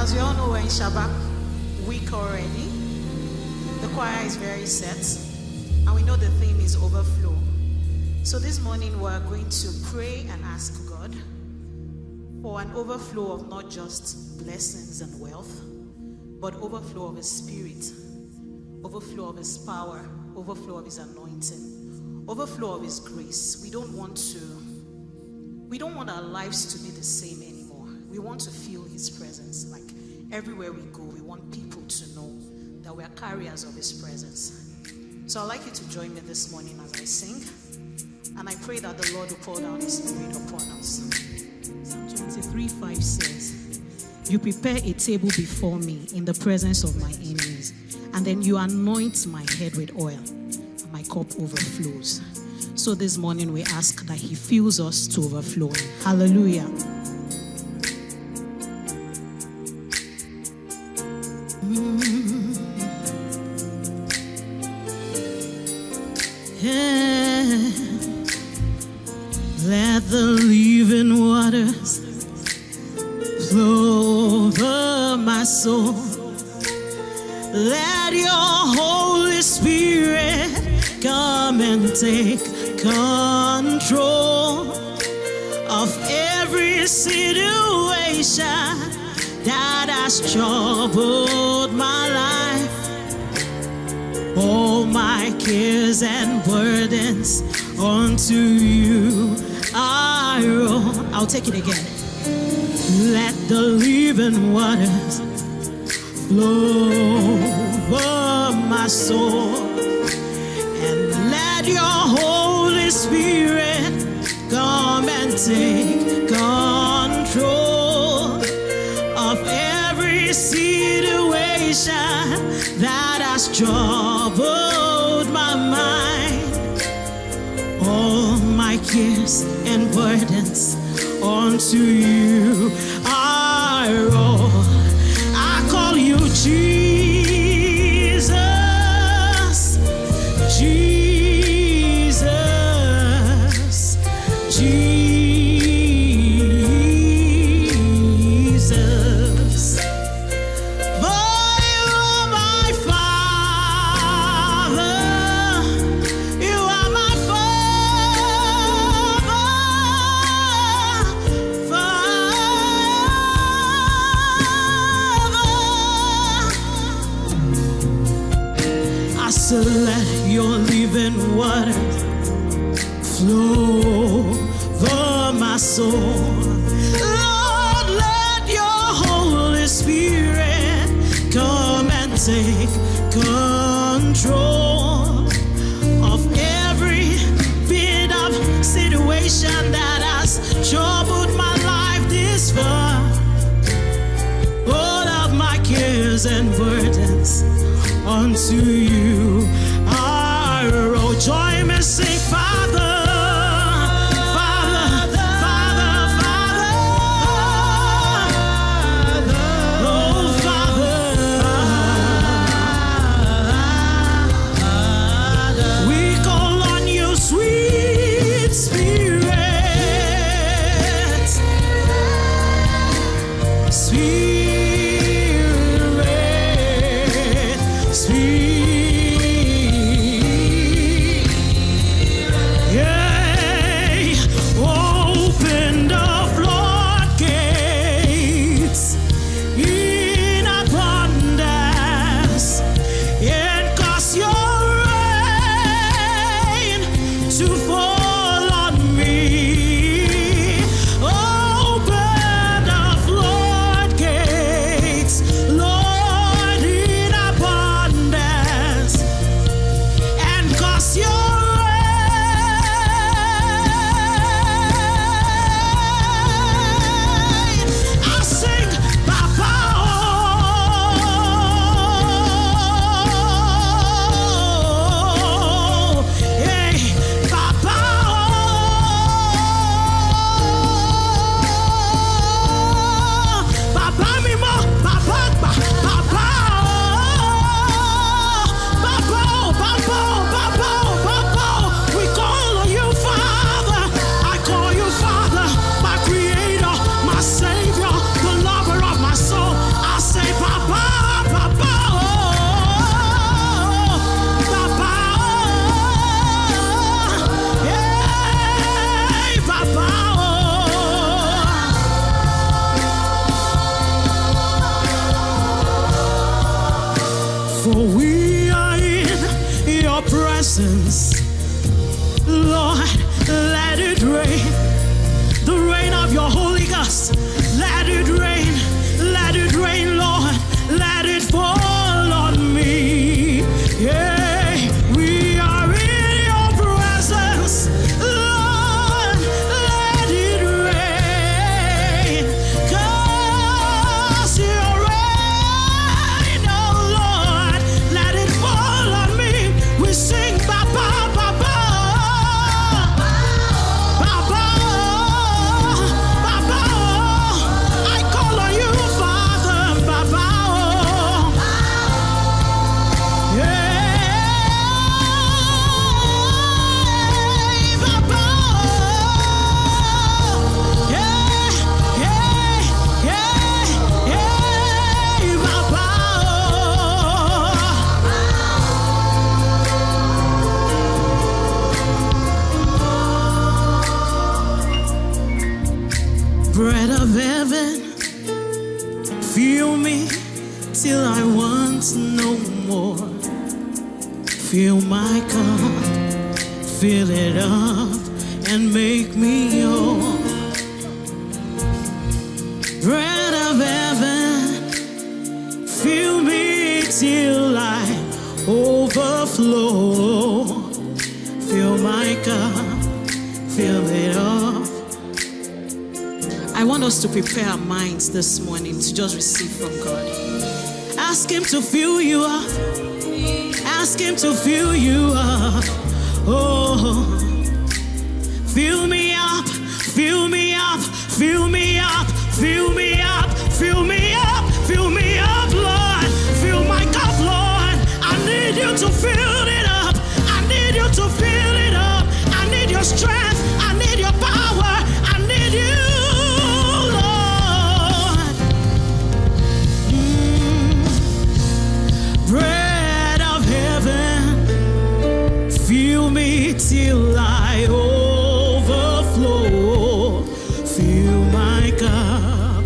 As we all know, we're in Shabbat week already. The choir is very set, and we know the theme is overflow. So this morning we're going to pray and ask God for an overflow of not just blessings and wealth, but overflow of His Spirit, overflow of His power, overflow of His anointing, overflow of His grace. We don't want our lives to be the same anymore. We want to feel His presence. Like everywhere we go, we want people to know that we are carriers of His presence. So I'd like you to join me this morning as I sing, and I pray that the Lord will pour down His Spirit upon us. Psalm 23:5 says, "You prepare a table before me in the presence of my enemies, and then you anoint my head with oil, and my cup overflows." So this morning we ask that He fills us to overflowing. Hallelujah. Yeah. Let the living waters flow over my soul. Let your Holy Spirit come and take control of every situation that has troubled my life. All my cares and burdens unto you I roll. I'll take it again. Let the living waters flow over my soul, and let your Holy Spirit come and take control of every situation that has troubled my mind. All my cares and burdens unto you I roll. I call you Jesus, Jesus, Jesus. For you are my Father, you are my So let your living water flow over my soul. Lord, let your Holy Spirit come and take control of every bit of situation that has troubled my life this far. All of my cares and burdens unto you I roll. Join me, sing, Father, Father, Father, Father, oh Father, we call on you, sweet Spirit, Spirit. For we are in your presence, Lord. Let it rain, the rain of your Holy Ghost. Let it rain, Lord. Let it fall on me. Yeah, we are in your presence, Lord. Let it rain, 'cause you're rain, oh Lord. Let it fall on me. We sing, Baba, Baba, Baba, Baba. I call on you, Father, Baba. Bread of heaven, fill me till I want no more. Fill my cup, fill it up, and make me whole. Bread of heaven, fill me till I overflow. Fill my cup, fill it up. I want us to prepare our minds this morning to just receive from God. Ask Him to fill you up. Ask Him to fill you up. Oh, fill me up, fill me up, fill me up, fill me up, fill me up, fill me up, Lord. Fill my cup, Lord. I need you to fill it up. I need you to fill it up. I need your strength. I need your power. I need you. Bread of heaven, fill me till I overflow. Fill my cup,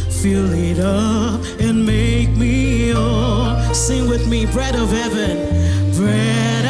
fill it up, and make me whole. Sing with me, bread of heaven, bread